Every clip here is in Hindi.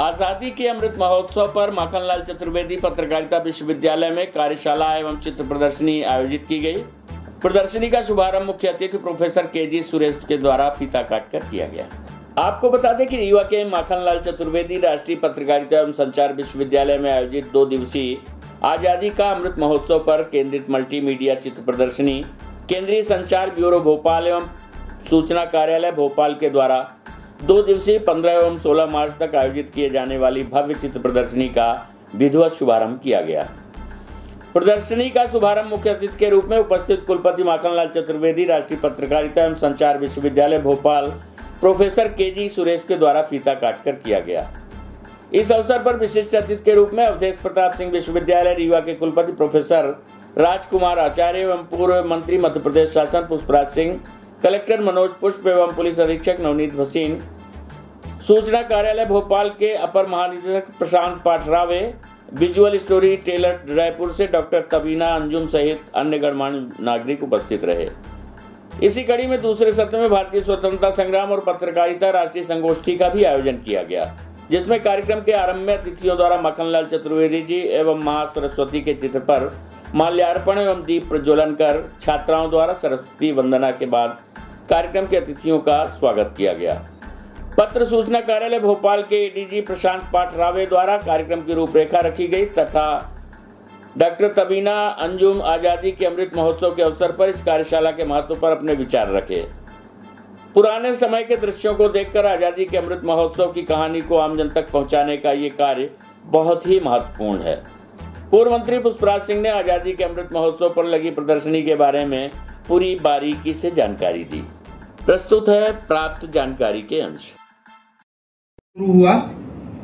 आजादी के अमृत महोत्सव पर माखनलाल चतुर्वेदी पत्रकारिता विश्वविद्यालय में कार्यशाला एवं चित्र प्रदर्शनी आयोजित की गई। प्रदर्शनी का शुभारंभ मुख्य अतिथि प्रोफेसर केजी सुरेश के द्वारा फीता काटकर किया गया। आपको बता दें कि रीवा के माखनलाल चतुर्वेदी राष्ट्रीय पत्रकारिता एवं संचार विश्वविद्यालय में आयोजित 2 दिवसीय आजादी का अमृत महोत्सव पर केंद्रित मल्टीमीडिया चित्र प्रदर्शनी केंद्रीय संचार ब्यूरो भोपाल एवं सूचना कार्यालय भोपाल के द्वारा 2 दिवसीय 15 एवं 16 मार्च तक आयोजित किए जाने वाली भव्य चित्र प्रदर्शनी का विधिवत शुभारंभ किया गया। प्रदर्शनी का शुभारंभ मुख्य अतिथि के रूप में उपस्थित कुलपति माखनलाल चतुर्वेदी राष्ट्रीय पत्रकारिता एवं संचार विश्वविद्यालय भोपाल प्रोफेसर केजी सुरेश के द्वारा फीता काटकर किया गया। इस अवसर पर विशिष्ट अतिथि के रूप में अवधेश प्रताप सिंह विश्वविद्यालय रीवा के कुलपति प्रोफेसर राजकुमार आचार्य एवं पूर्व मंत्री मध्य प्रदेश शासन पुष्पराज सिंह, कलेक्टर मनोज पुष्प एवं पुलिस अधीक्षक नवनीत भसीन, सूचना कार्यालय भोपाल के अपर महानिदेशक Prashant Pathrave, visual story teller Raipur से डॉक्टर तबीना अंजुम सहित अन्य गणमान्य नागरिक उपस्थित रहे। इसी कड़ी में दूसरे सत्र में भारतीय स्वतंत्रता संग्राम और पत्रकारिता राष्ट्रीय संगोष्ठी का भी आयोजन किया गया, जिसमें कार्यक्रम के आरंभ में अतिथियों द्वारा माखनलाल चतुर्वेदी जी एवं महासरस्वती के चित्र पर माल्यार्पण एवं दीप प्रज्वलन कर छात्राओं द्वारा सरस्वती वंदना के बाद कार्यक्रम के अतिथियों का स्वागत किया गया। पत्र सूचना कार्यालय भोपाल के एडीजी प्रशांत पाठरावे द्वारा कार्यक्रम की रूपरेखा रखी गई तथा डॉक्टर तबीना अंजुम आजादी के अमृत महोत्सव के अवसर पर इस कार्यशाला के महत्व पर अपने विचार रखे। पुराने समय के दृश्यों को देखकर आजादी के अमृत महोत्सव की कहानी को आमजन तक पहुंचाने का ये कार्य बहुत ही महत्वपूर्ण है। पूर्व मंत्री पुष्पराज सिंह ने आजादी के अमृत महोत्सव पर लगी प्रदर्शनी के बारे में पूरी बारीकी से जानकारी दी। प्रस्तुत है प्राप्त जानकारी के अंश। शुरू हुआ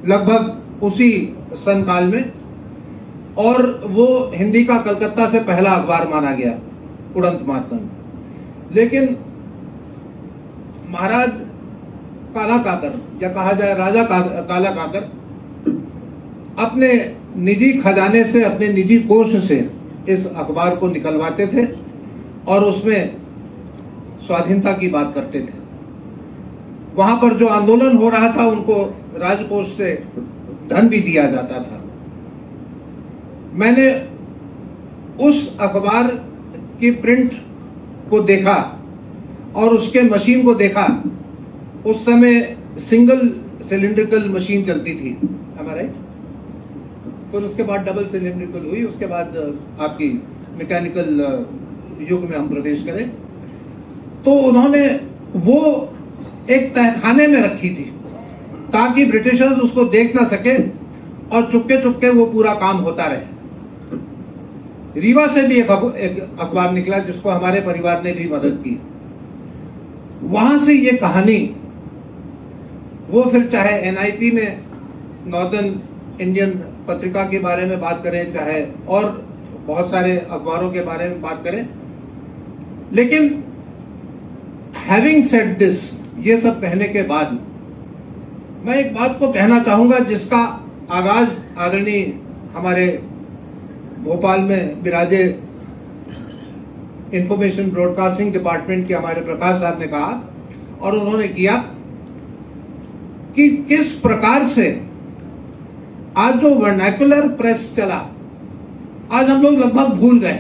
लगभग उसी सन काल में और वो हिंदी का कलकत्ता से पहला अखबार माना गया, उड़ंत मातंग। लेकिन महाराज काला काकर या कहा जाए राजा काला काकर अपने निजी खजाने से, अपने निजी कोष से इस अखबार को निकलवाते थे और उसमें स्वाधीनता की बात करते थे। वहां पर जो आंदोलन हो रहा था उनको राजकोष से धन भी दिया जाता था। मैंने उस अखबार की प्रिंट को देखा और उसके मशीन को देखा। उस समय सिंगल सिलिंड्रिकल मशीन चलती थी, राइट? फिर उसके बाद डबल सिलिंड्रिकल हुई, उसके बाद आपकी मैकेनिकल युग में हम प्रवेश करें। तो उन्होंने वो एक तहखाने में रखी थी ताकि ब्रिटिशर्स उसको देख ना सके और चुपके चुपके वो पूरा काम होता रहे। रीवा से भी एक अखबार निकला जिसको हमारे परिवार ने भी मदद की। वहां से ये कहानी, वो फिर चाहे एनआईपी में नॉर्दर्न इंडियन पत्रिका के बारे में बात करें, चाहे और बहुत सारे अखबारों के बारे में बात करें। लेकिन हैविंग सेड दिस, ये सब कहने के बाद मैं एक बात को कहना चाहूंगा जिसका आगाज आदरणीय हमारे भोपाल में विराजे इंफॉर्मेशन ब्रॉडकास्टिंग डिपार्टमेंट के हमारे प्रकाश साहब ने कहा और उन्होंने किया कि किस प्रकार से आज जो वर्नाकुलर प्रेस चला, आज हम लोग लगभग भूल गए।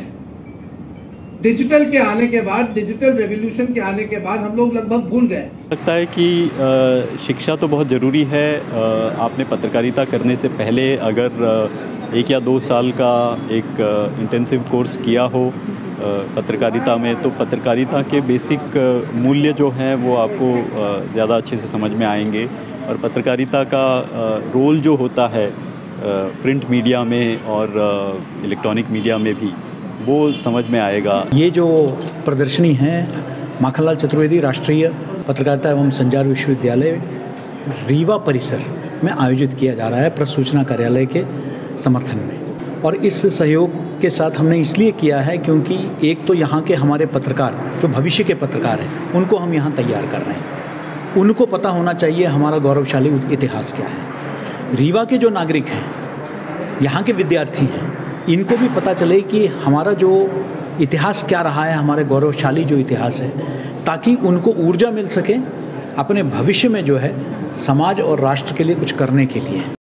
डिजिटल के आने के बाद, डिजिटल रेवोल्यूशन के आने के बाद हम लोग लगभग भूल गए। लगता है कि शिक्षा तो बहुत ज़रूरी है। आपने पत्रकारिता करने से पहले अगर 1 या 2 साल का एक इंटेंसिव कोर्स किया हो पत्रकारिता में, तो पत्रकारिता के बेसिक मूल्य जो हैं वो आपको ज़्यादा अच्छे से समझ में आएंगे। और पत्रकारिता का रोल जो होता है प्रिंट मीडिया में और इलेक्ट्रॉनिक मीडिया में भी, वो समझ में आएगा। ये जो प्रदर्शनी है माखनलाल चतुर्वेदी राष्ट्रीय पत्रकारिता एवं संचार विश्वविद्यालय रीवा परिसर में आयोजित किया जा रहा है प्रेस सूचना कार्यालय के समर्थन में। और इस सहयोग के साथ हमने इसलिए किया है क्योंकि एक तो यहाँ के हमारे पत्रकार जो भविष्य के पत्रकार हैं उनको हम यहाँ तैयार कर रहे हैं। उनको पता होना चाहिए हमारा गौरवशाली इतिहास क्या है। रीवा के जो नागरिक हैं, यहाँ के विद्यार्थी हैं, इनको भी पता चले कि हमारा जो इतिहास क्या रहा है, हमारे गौरवशाली जो इतिहास है, ताकि उनको ऊर्जा मिल सके अपने भविष्य में जो है समाज और राष्ट्र के लिए कुछ करने के लिए।